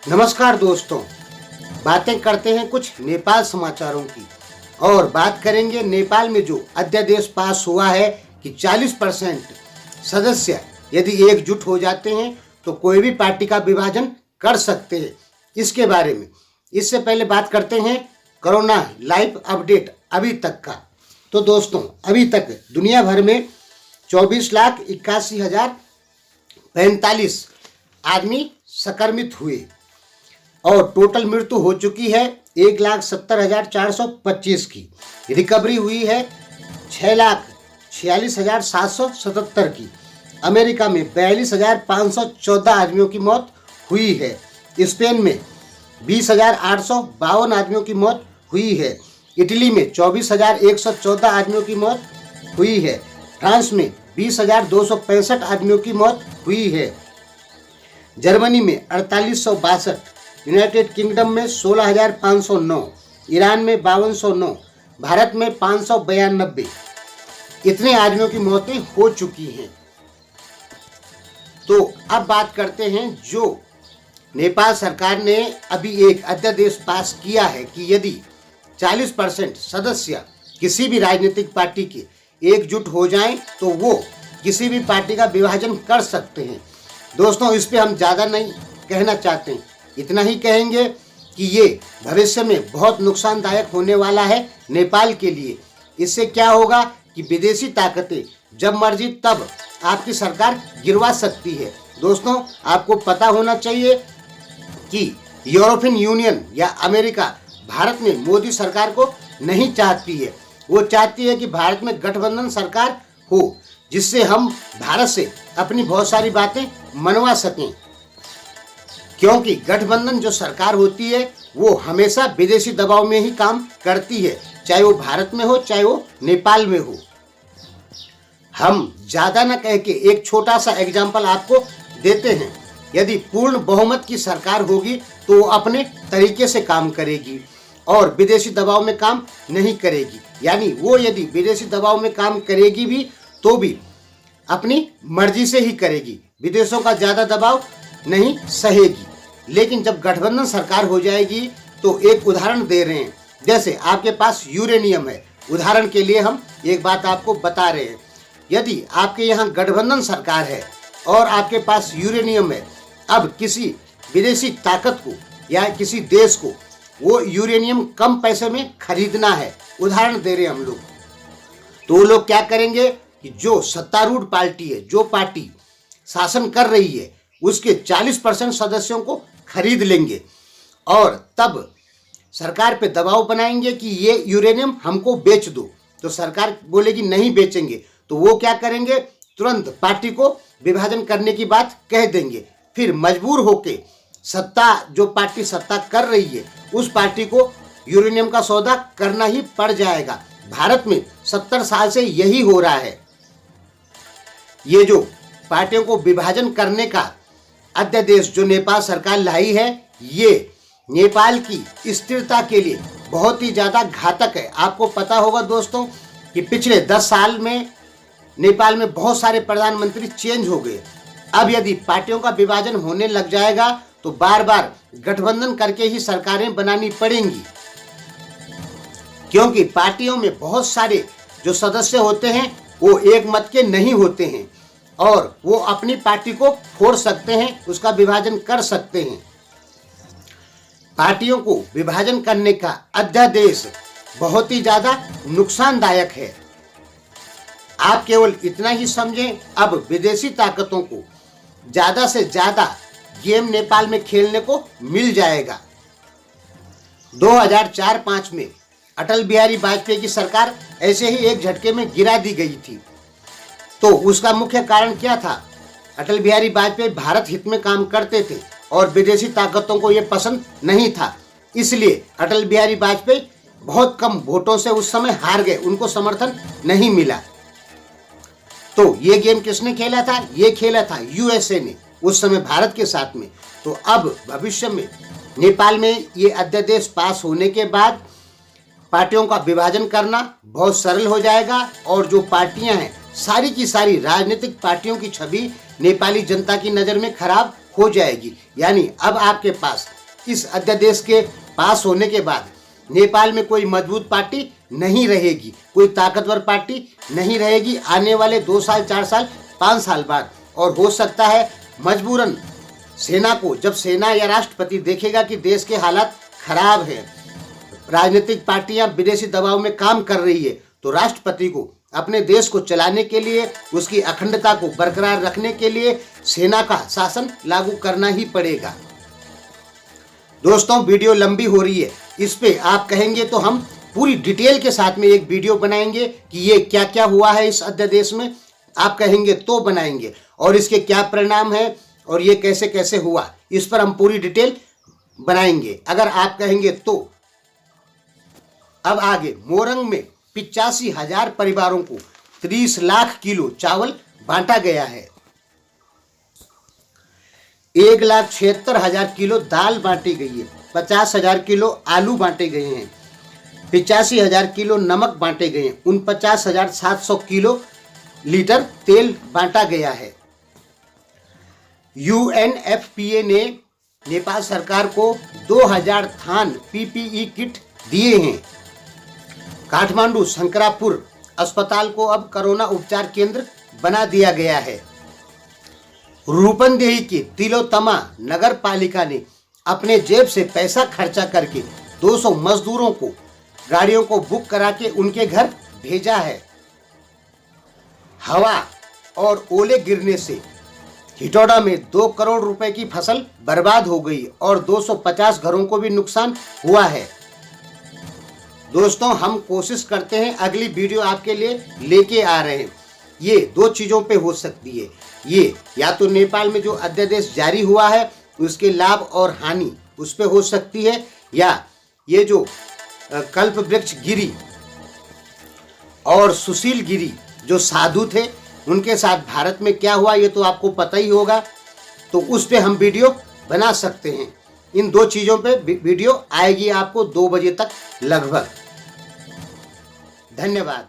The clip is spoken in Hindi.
नमस्कार दोस्तों, बातें करते हैं कुछ नेपाल समाचारों की और बात करेंगे नेपाल में जो अध्यादेश पास हुआ है कि 40% सदस्य यदि एकजुट हो जाते हैं तो कोई भी पार्टी का विभाजन कर सकते हैं। इसके बारे में इससे पहले बात करते हैं कोरोना लाइव अपडेट अभी तक का। तो दोस्तों, अभी तक दुनिया भर में 24,81,045 आदमी संक्रमित हुए और टोटल मृत्यु हो चुकी है 1,70,425 की। रिकवरी हुई है 6,46,777 की। अमेरिका में 42,514 आदमियों की मौत हुई है। स्पेन में 20,852 आदमियों की मौत हुई है। इटली में 24,114 आदमियों की मौत हुई है। फ्रांस में 20,265 आदमियों की मौत हुई है। जर्मनी में 4862, यूनाइटेड किंगडम में 16,509, ईरान में 5209, भारत में 592 इतने आदमियों की मौतें हो चुकी हैं। तो अब बात करते हैं जो नेपाल सरकार ने अभी एक अध्यादेश पास किया है कि यदि 40% सदस्य किसी भी राजनीतिक पार्टी के एकजुट हो जाएं तो वो किसी भी पार्टी का विभाजन कर सकते हैं। दोस्तों, इस पे हम ज़्यादा नहीं कहना चाहते हैं, इतना ही कहेंगे कि ये भविष्य में बहुत नुकसानदायक होने वाला है नेपाल के लिए। इससे क्या होगा कि विदेशी ताकतें जब मर्जी तब आपकी सरकार गिरवा सकती है। दोस्तों, आपको पता होना चाहिए कि यूरोपियन यूनियन या अमेरिका भारत में मोदी सरकार को नहीं चाहती है। वो चाहती है कि भारत में गठबंधन सरकार हो, जिससे हम भारत से अपनी बहुत सारी बातें मनवा सकें, क्योंकि गठबंधन जो सरकार होती है वो हमेशा विदेशी दबाव में ही काम करती है, चाहे वो भारत में हो चाहे वो नेपाल में हो। हम ज़्यादा न कह के एक छोटा सा एग्जाम्पल आपको देते हैं। यदि पूर्ण बहुमत की सरकार होगी तो वो अपने तरीके से काम करेगी और विदेशी दबाव में काम नहीं करेगी। यानी वो यदि विदेशी दबाव में काम करेगी भी तो भी अपनी मर्जी से ही करेगी, विदेशों का ज़्यादा दबाव नहीं सहेगी। लेकिन जब गठबंधन सरकार हो जाएगी तो एक उदाहरण दे रहे हैं, जैसे आपके पास यूरेनियम है। उदाहरण के लिए हम एक बात आपको बता रहे हैं, यदि आपके यहाँ गठबंधन सरकार है और आपके पास यूरेनियम है, अब किसी विदेशी ताकत को या किसी देश को वो यूरेनियम कम पैसे में खरीदना है, उदाहरण दे रहे हैं हम लोग, तो वो लोग क्या करेंगे कि जो सत्तारूढ़ पार्टी है, जो पार्टी शासन कर रही है, उसके 40% सदस्यों को खरीद लेंगे और तब सरकार पे दबाव बनाएंगे कि ये यूरेनियम हमको बेच दो। तो सरकार बोलेगी नहीं बेचेंगे, तो वो क्या करेंगे, तुरंत पार्टी को विभाजन करने की बात कह देंगे। फिर मजबूर होके जो पार्टी सत्ता कर रही है उस पार्टी को यूरेनियम का सौदा करना ही पड़ जाएगा। भारत में 70 साल से यही हो रहा है। ये जो पार्टियों को विभाजन करने का अध्यादेश जो नेपाल सरकार लाई है, ये नेपाल की स्थिरता के लिए बहुत ही ज़्यादा घातक है। आपको पता होगा दोस्तों कि पिछले 10 साल में नेपाल में बहुत सारे प्रधानमंत्री चेंज हो गए। अब यदि पार्टियों का विभाजन होने लग जाएगा तो बार बार गठबंधन करके ही सरकारें बनानी पड़ेंगी, क्योंकि पार्टियों में बहुत सारे जो सदस्य होते हैं वो एक मत के नहीं होते हैं और वो अपनी पार्टी को फोड़ सकते हैं, उसका विभाजन कर सकते हैं। पार्टियों को विभाजन करने का अध्यादेश बहुत ही ज़्यादा नुकसानदायक है। आप केवल इतना ही समझें, अब विदेशी ताकतों को ज़्यादा से ज़्यादा गेम नेपाल में खेलने को मिल जाएगा। 2004-05 में अटल बिहारी वाजपेयी की सरकार ऐसे ही एक झटके में गिरा दी गई थी। तो उसका मुख्य कारण क्या था? अटल बिहारी वाजपेयी भारत हित में काम करते थे और विदेशी ताकतों को ये पसंद नहीं था, इसलिए अटल बिहारी वाजपेयी बहुत कम वोटों से उस समय हार गए, उनको समर्थन नहीं मिला। तो ये गेम किसने खेला था? ये खेला था यूएसए ने, उस समय भारत के साथ में। तो अब भविष्य में नेपाल में ये अध्यादेश पास होने के बाद पार्टियों का विभाजन करना बहुत सरल हो जाएगा और जो पार्टियां हैं, सारी की सारी राजनीतिक पार्टियों की छवि नेपाली जनता की नज़र में खराब हो जाएगी। यानी अब आपके पास इस अध्यादेश के पास होने के बाद नेपाल में कोई मजबूत पार्टी नहीं रहेगी, कोई ताकतवर पार्टी नहीं रहेगी आने वाले 2 साल, 4 साल, 5 साल बाद। और हो सकता है मजबूरन सेना को, जब सेना या राष्ट्रपति देखेगा कि देश के हालात खराब है, राजनीतिक पार्टियां विदेशी दबाव में काम कर रही है, तो राष्ट्रपति को अपने देश को चलाने के लिए, उसकी अखंडता को बरकरार रखने के लिए सेना का शासन लागू करना ही पड़ेगा। दोस्तों, वीडियो लंबी हो रही है, इस पे आप कहेंगे तो हम पूरी डिटेल के साथ में एक वीडियो बनाएंगे कि ये क्या क्या हुआ है इस अध्यादेश में। आप कहेंगे तो बनाएंगे, और इसके क्या परिणाम है और ये कैसे कैसे हुआ, इस पर हम पूरी डिटेल बनाएंगे अगर आप कहेंगे तो। अब आगे, मोरंग में 85,000 परिवारों को 30 लाख किलो चावल बांटा गया है। 1,76,000 किलो दाल बांटी गई है, 50,000 किलो आलू बांटे गए हैं, 85,000 किलो नमक बांटे गए हैं, 49,700 किलो लीटर तेल बांटा गया है। UNFPA ने नेपाल सरकार को 2000 थान PPE किट दिए हैं। काठमांडू शंकरापुर अस्पताल को अब कोरोना उपचार केंद्र बना दिया गया है। रूपंदेही की तिलोत्तमा नगर पालिका ने अपने जेब से पैसा खर्चा करके 200 मजदूरों को गाड़ियों को बुक करा के उनके घर भेजा है। हवा और ओले गिरने से हिटौड़ा में 2 करोड़ रुपए की फसल बर्बाद हो गई और 250 घरों को भी नुकसान हुआ है। दोस्तों, हम कोशिश करते हैं अगली वीडियो आपके लिए लेके आ रहे हैं। ये 2 चीज़ों पे हो सकती है, ये या तो नेपाल में जो अध्यादेश जारी हुआ है उसके लाभ और हानि उस पे हो सकती है, या ये जो कल्प वृक्ष गिरी और सुशील गिरी जो साधु थे उनके साथ भारत में क्या हुआ ये तो आपको पता ही होगा, तो उस पे हम वीडियो बना सकते हैं। इन 2 चीज़ों पे वीडियो आएगी आपको 2 बजे तक लगभग। धन्यवाद।